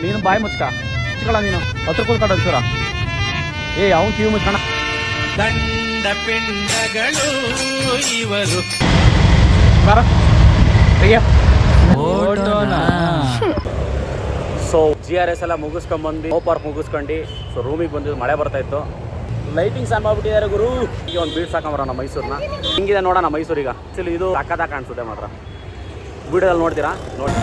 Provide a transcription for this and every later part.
ನೀನು ಬಾಯಿ ಮುಚ್ಕಳ ನೀನು ಹತ್ರ ಕೂತ್ಕೊಂಡು ಒಂಚೂರ ಅವ್ನು ಕಿವಿ ಮುಚ್ಕಣ ದಂಡ ಪಿಂಡಗಳು ಇವರು ಸೊ GRS ಎಲ್ಲ ಮುಗಿಸ್ಕೊಂಡ್ಬಂದು ಪಾರ್ಕ್ ಮುಗಿಸ್ಕೊಂಡು ಸೊ ರೂಮಿಗೆ ಬಂದಿದ್ದು ಮಳೆ ಬರ್ತಾ ಇತ್ತು. ಲೈಟಿಂಗ್ಸ್ ಆನ್ ಮಾಡ್ಬಿಟ್ಟಿದ್ದಾರೆ ಗುರು. ಈಗ ಒಂದು ಬೀಡ್ ಸಾಕೊಂಬರೋಣ ಮೈಸೂರನ್ನ. ಹಿಂಗಿದೆ ನೋಡೋಣ ಮೈಸೂರೀಗ. ಆಕ್ಚುಲಿ ಇದು ಸಕ್ಕತ್ತಾಗಿ ಕಾಣಿಸುತ್ತೆ ಮಾತ್ರ. ವಿಡಿಯೋದಲ್ಲಿ ನೋಡ್ತೀರಾ ನೋಡಿ.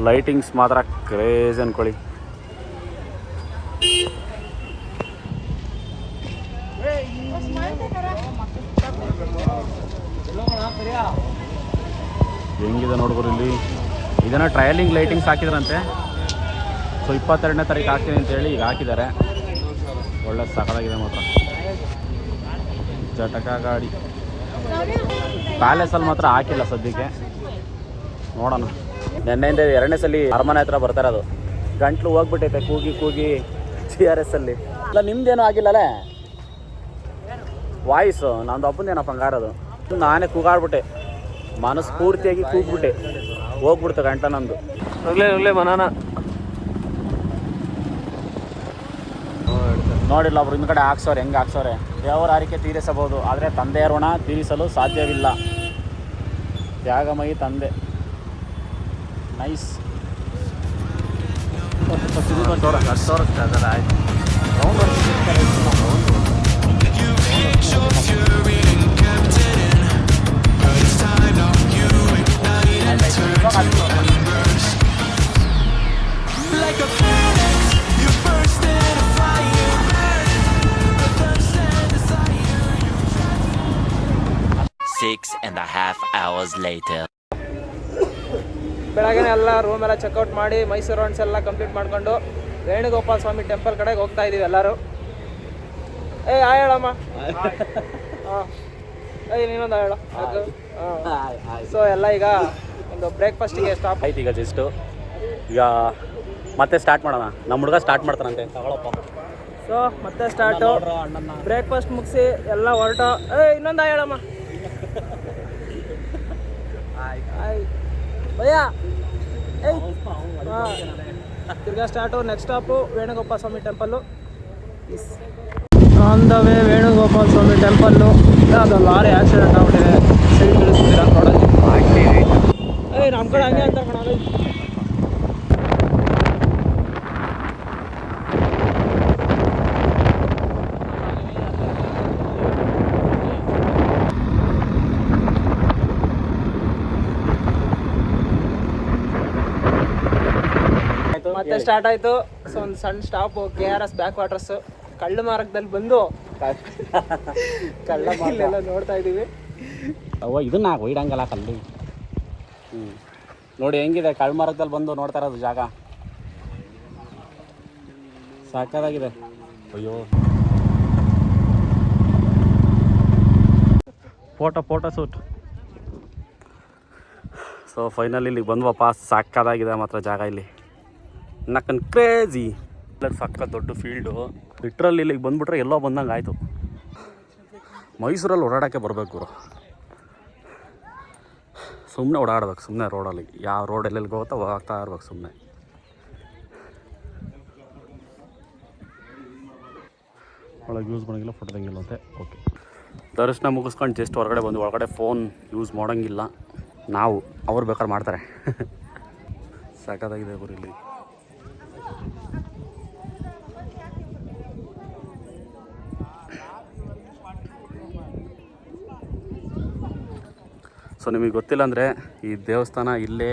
ಲೈಟಿಂಗ್ಸ್ ಮಾತ್ರ ಕ್ರೇಜ್ ಅನ್ಕೊಳ್ಳಿ. ಹೆಂಗಿದೆ ನೋಡ್ಬೋದು ಇಲ್ಲಿ. ಇದನ್ನು ಟ್ರಯಲಿಂಗ್ ಲೈಟಿಂಗ್ಸ್ ಹಾಕಿದ್ರಂತೆ. ಸೊ 22ನೇ ತಾರೀಕು ಹಾಕ್ತೀನಿ ಅಂತೇಳಿ ಈಗ ಹಾಕಿದ್ದಾರೆ. ಒಳ್ಳೆ ಸಕಲಾಗಿದೆ ಮಾತ್ರ. ಜಟಕ ಗಾಡಿ ಪ್ಯಾಲೇಸಲ್ಲಿ ಮಾತ್ರ ಹಾಕಿಲ್ಲ ಸದ್ಯಕ್ಕೆ, ನೋಡೋಣ. ನೆನ್ನೆಯಿಂದ 2ನೇ ಸಲ ಅರಮನೆ ಹತ್ರ ಬರ್ತಾರೆ. ಅದು ಗಂಟ್ಲು ಹೋಗ್ಬಿಟ್ಟೈತೆ ಕೂಗಿ CRS ಅಲ್ಲಿ. ಇಲ್ಲ ನಿಮ್ದೇನೂ ಆಗಿಲ್ಲಲೇ ವಾಯ್ಸು. ನಂದು ಅಪ್ಪಂದೇನಪ್ಪ ಹಂಗಾರದು. ನಾನೇ ಕೂಗಾಡ್ಬಿಟ್ಟೆ, ಮನಸ್ಫೂರ್ತಿಯಾಗಿ ಕೂಗ್ಬಿಟ್ಟೆ, ಹೋಗ್ಬಿಡ್ತು ಗಂಟ ನಂದು. ಹೋಗ್ಲೇ ಮನಾನ ನೋಡಿಲ್ಲ ಒಬ್ರು ಹಿಂದ್ಗಡೆ ಹಾಕ್ಸೋರೆ, ಹೆಂಗೆ ಹಾಕ್ಸೋರೆ. ದೇವರ ಆರಿಕೆ ತೀರಿಸಬಹುದು, ಆದರೆ ತಂದೆಯ ಋಣ ತೀರಿಸಲು ಸಾಧ್ಯವಿಲ್ಲ. ತ್ಯಾಗಮಯಿ ತಂದೆ. Nice. Six and a half hours later. ಬೆಳಗ್ಗೆ ಎಲ್ಲ ರೂಮ್ ಎಲ್ಲ ಚೆಕ್ಔಟ್ ಮಾಡಿ ಮೈಸೂರು ರೌಂಡ್ಸ್ ಎಲ್ಲ ಕಂಪ್ಲೀಟ್ ಮಾಡ್ಕೊಂಡು ವೇಣುಗೋಪಾಲ ಸ್ವಾಮಿ ಟೆಂಪಲ್ ಕಡೆಗೆ ಹೋಗ್ತಾ ಇದೀವಿ ಎಲ್ಲರೂ. ಆಯ್ ಹೇಳಮ್ಮ. ಹಾಂ ನೀನೊಂದು ಹೇಳ. ಸೊ ಎಲ್ಲ ಈಗ ಒಂದು ಬ್ರೇಕ್ಫಾಸ್ಟಿಗೆ ಸ್ಟಾಪ್ ಆಯ್ತು. ಈಗ ಜಸ್ಟು ಈಗ ಮತ್ತೆ ಸ್ಟಾರ್ಟ್ ಮಾಡೋಣ. ನಮ್ಮ ಹುಡುಗ ಸ್ಟಾರ್ಟ್ ಮಾಡ್ತಾನಂತೆ, ತಗೊಳಪ್ಪ. ಸೊ ಮತ್ತೆ ಸ್ಟಾರ್ಟು. ಬ್ರೇಕ್ಫಾಸ್ಟ್ ಮುಗಿಸಿ ಎಲ್ಲ ಹೊರಟು. ಇನ್ನೊಂದು ಹೇಳಮ್ಮ. ಭಯ್ಯ ತಿರ್ಗಾ start. Next stop Venugopala Swamy temple. On the way Venugopala Swamy temple. ಅದು ಲಾರಿ ಆಕ್ಸಿಡೆಂಟ್ ಆಗ್ಬಿಟ್ಟಿದೆ, ಸೈಡ್ ಇಳಿಸ್ತೀರಾ ನೋಡೋದು. ನಮ್ಮ ಕಡೆ ಹಂಗೆ ಅಂತ ಕಣ. ಮತ್ತೆ ಸ್ಟಾರ್ಟ್ ಆಯಿತು. ಸೊ ಒಂದು ಸಣ್ಣ ಸ್ಟಾಪು KRS ಬ್ಯಾಕ್ ವಾಟರ್ಸು. ಕಳ್ಳ ಮಾರ್ಗದಲ್ಲಿ ಬಂದು ಇಲ್ಲೆಲ್ಲ ನೋಡ್ತಾ ಇದ್ದೀವಿ. ಇದನ್ನ ಒಯ್ಡಂಗಲ್ಲ ಕಲ್ಲು. ನೋಡಿ ಹೆಂಗಿದೆ, ಕಳ್ಮಾರ್ಗದಲ್ಲಿ ಬಂದು ನೋಡ್ತಾ ಇರೋದು ಜಾಗ ಸಾಕಾಗಿದೆ. ಅಯ್ಯೋ ಫೋಟೋ ಶೂಟ್. ಸೊ ಫೈನಲಿ ಇಲ್ಲಿಗೆ ಬಂದ್ವಪ್ಪ. ಸಾಕಾಗಿದೆ ಮಾತ್ರ ಜಾಗ ಇಲ್ಲಿ. ನಕ್ಕನ್ ಕ್ರೇಜಿ. ಸಕ್ಕ ದೊಡ್ಡ ಫೀಲ್ಡು. ಲಿಟ್ರಲ್ಲಿ ಇಲ್ಲಿಗೆ ಬಂದುಬಿಟ್ರೆ ಎಲ್ಲೋ ಬಂದಂಗೆ ಆಯಿತು. ಮೈಸೂರಲ್ಲಿ ಓಡಾಡೋಕ್ಕೆ ಬರಬೇಕು ಗುರು. ಸುಮ್ಮನೆ ಓಡಾಡ್ಬೇಕು, ಸುಮ್ಮನೆ ರೋಡಲ್ಲಿ ಯಾವ ರೋಡ್ ಎಲ್ಲೆಲ್ಲಿ ಹೋಗುತ್ತಾ ಹೋಗ್ತಾ ಇರ್ಬೇಕು ಸುಮ್ಮನೆ. ಒಳಗೆ ಯೂಸ್ ಮಾಡೋಂಗಿಲ್ಲ, ಫೋಟೋ ತೆಗಿಲ್ಲ ಅಂತೆ. ಓಕೆ, ದರ್ಶನ ಮುಗಿಸ್ಕೊಂಡು ಜಸ್ಟ್ ಹೊರಗಡೆ ಬಂದು. ಒಳಗಡೆ ಫೋನ್ ಯೂಸ್ ಮಾಡೋಂಗಿಲ್ಲ ನಾವು, ಅವ್ರು ಬೇಕಾದ್ರೆ ಮಾಡ್ತಾರೆ. ಸಾಕಾಗಿದೆ ಗುರು ಇಲ್ಲಿ. ಸೊ ನಿಮಗೆ ಗೊತ್ತಿಲ್ಲ ಅಂದರೆ ಈ ದೇವಸ್ಥಾನ ಇಲ್ಲೇ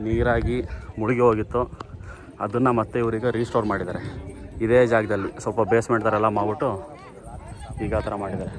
ನೀರಾಗಿ ಮುಳುಗಿ ಹೋಗಿತ್ತು. ಅದನ್ನು ಮತ್ತೆ ಇವರಿಗೆ ರೀಸ್ಟೋರ್ ಮಾಡಿದ್ದಾರೆ ಇದೇ ಜಾಗದಲ್ಲಿ. ಸ್ವಲ್ಪ ಬೇಸ್ಮೆಂಟ್ ಥರ ಎಲ್ಲ ಮಾಡ್ಬಿಟ್ಟು ಈಗ ಆ ಥರ ಮಾಡಿದ್ದಾರೆ.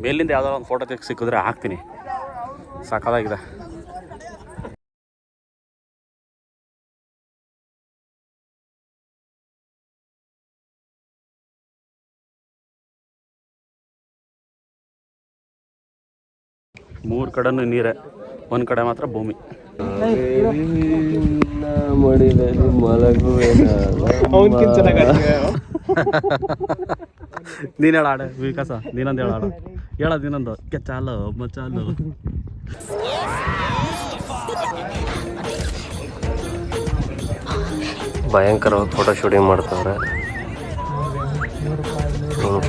ಮೇಲಿಂದ ಯಾವುದಾದ್ರು ಒಂದು ಫೋಟೋ ತೆಗೆದು ಸಿಕ್ಕಿದ್ರೆ ಹಾಕ್ತೀನಿ. ಸಾಕಾಗಿದೆ. ಮೂರು ಕಡೆನೂ ನೀರೇ, ಒಂದು ಕಡೆ ಮಾತ್ರ ಭೂಮಿ. ನೀನು ಹೇಳ ಆಡ ವಿಕಾಸ, ನೀನೊಂದು ಹೇಳ ಆಡ ಹೇಳೋದು ನೀನೊಂದು ಚಾಲು ಮಚಾಲು. ಭಯಂಕರವಾಗಿ ಫೋಟೋ ಶೂಟಿಂಗ್ ಮಾಡ್ತಾವ್ರೆ.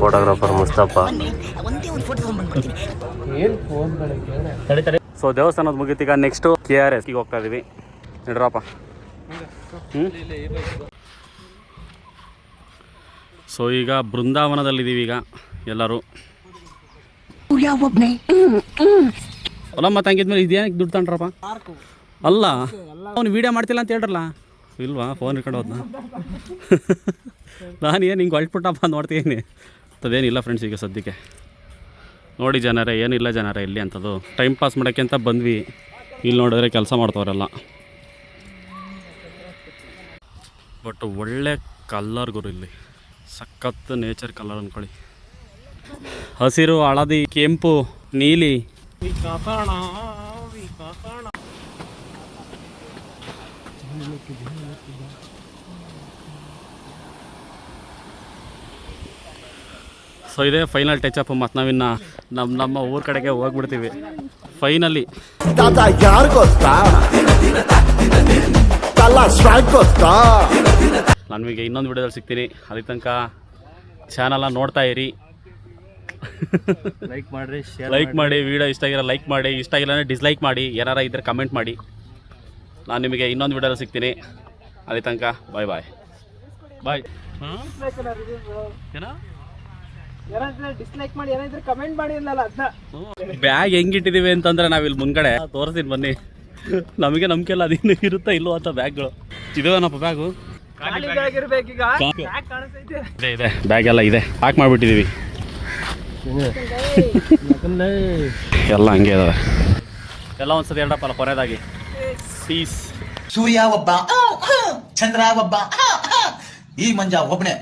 ಫೋಟೋಗ್ರಾಫರ್ ಮುಸ್ತಫ. ಸೊ ದೇವಸ್ಥಾನದ ಮುಗಿತೀಗ ನೆಕ್ಸ್ಟು KRS ಹೋಗ್ತಾ ಇದೀವಿ. ನಡ್ರಪ್ಪ. ಸೊ ಈಗ ಬೃಂದಾವನದಲ್ಲಿದ್ದೀವಿ ಈಗ ಎಲ್ಲರೂ. ಅಲ್ಲಮ್ಮ ತಂಗಿದ್ಮೇಲೆ ಇದೇನಕ್ಕೆ ದುಡ್ಡು ತಗೊಂಡ್ರಪ್ಪ? ಅಲ್ಲ ಅವ್ನು ವೀಡಿಯೋ ಮಾಡ್ತಿಲ್ಲ ಅಂತ ಹೇಳ್ರಲ್ಲ. ಇಲ್ವಾ ಫೋನ್ ಇಟ್ಕೊಂಡು ಹೋದ್ನ? ನಾನು ಏನು ಹಿಂಗೆ ಹೊಳ್ಬಿಟ್ಟಪ್ಪ ನೋಡ್ತೀನಿ. ಅದೇನಿಲ್ಲ ಫ್ರೆಂಡ್ಸ್ ಈಗ ಸದ್ಯಕ್ಕೆ ನೋಡಿ ಜನರೇ, ಏನಿಲ್ಲ ಜನರೇ ಇಲ್ಲಿ ಅಂಥದ್ದು. ಟೈಮ್ ಪಾಸ್ ಮಾಡೋಕ್ಕೆ ಅಂತ ಬಂದ್ವಿ. ಇಲ್ಲಿ ನೋಡಿದ್ರೆ ಕೆಲಸ ಮಾಡ್ತವ್ರೆಲ್ಲ. ಬಟ್ ಒಳ್ಳೆ ಕಲ್ಲರ್ ಗುರು ಇಲ್ಲಿ, ಸಖತ್ ನೇಚರ್ ಕಲರ್ ಅಂದ್ಕೊಳ್ಳಿ. ಹಸಿರು, ಹಳದಿ, ಕೆಂಪು, ನೀಲಿ. ಸೊ ಇದೇ ಫೈನಲ್ ಟಚ್ ಅಪ್. ಮತ್ತು ನಾವಿನ್ನು ನಮ್ಮ ಊರ ಕಡೆಗೆ ಹೋಗ್ಬಿಡ್ತೀವಿ ಫೈನಲಿ. ನನಗೆ ಇನ್ನೊಂದು ವಿಡಿಯೋದಲ್ಲಿ ಸಿಗ್ತೀನಿ. ಅಲ್ಲಿ ತನಕ ಚಾನಲ್ನ ನೋಡ್ತಾ ಇರಿ. ಲೈಕ್ ಮಾಡಿ ವಿಡಿಯೋ ಇಷ್ಟ ಆಗಿರೋ ಲೈಕ್ ಮಾಡಿ, ಇಷ್ಟ ಆಗಿಲ್ಲ ಡಿಸ್ಲೈಕ್ ಮಾಡಿ, ಏನಾರ ಇದ್ದರೆ ಕಮೆಂಟ್ ಮಾಡಿ. ನಾನು ನಿಮಗೆ ಇನ್ನೊಂದು ವಿಡಿಯೋದಲ್ಲಿ ಸಿಗ್ತೀನಿ. ಅಲ್ಲಿ ತನಕ ಬಾಯ್ ಬಾಯ್ ಬಾಯ್. ಡಿಸ್ಲೈಕ್ ಮಾಡಿ, ಏನಾದ್ರೆ ಕಮೆಂಟ್ ಮಾಡಿ ಅನ್ನಲ್ಲ ಅದನ್ನ. ಬ್ಯಾಗ್ ಹೆಂಗಿಟ್ಟಿದ್ದೀವಿ ಅಂತಂದ್ರೆ ನಾವಿಲ್ಲಿ ಮುಂದ್ಗಡೆ ತೋರಿಸ್ತೀನಿ ಬನ್ನಿ. ನಮಗೆ ನಂಬಿಕೆ ಇಲ್ಲ ಅದಿನ್ನು ಇರುತ್ತಾ ಇಲ್ಲೋ ಅಂತ ಬ್ಯಾಗ್ಗಳು. ಇದೇನಪ್ಪ ಬ್ಯಾಗು? ಬ್ಯಾಗ್ ಇರ್ಬೇಕೀಗ. ಇದೆ ಬ್ಯಾಗ್ ಎಲ್ಲ ಇದೆ, ಪ್ಯಾಕ್ ಮಾಡಿಬಿಟ್ಟಿದ್ದೀವಿ. ಎಲ್ಲ ಹಂಗೆ ಇದಾವೆ ಎಲ್ಲ. ಒಂದ್ಸತಿ ಎರಡಪ್ಪಲ್ಲ ಕೊನೆಯದಾಗಿ ಪೀಸ್. ಸೂರ್ಯ ಒಬ್ಬ, ಚಂದ್ರ ಒಬ್ಬ, ಈ ಮಂಜ ಒಬ್ಬನೇ.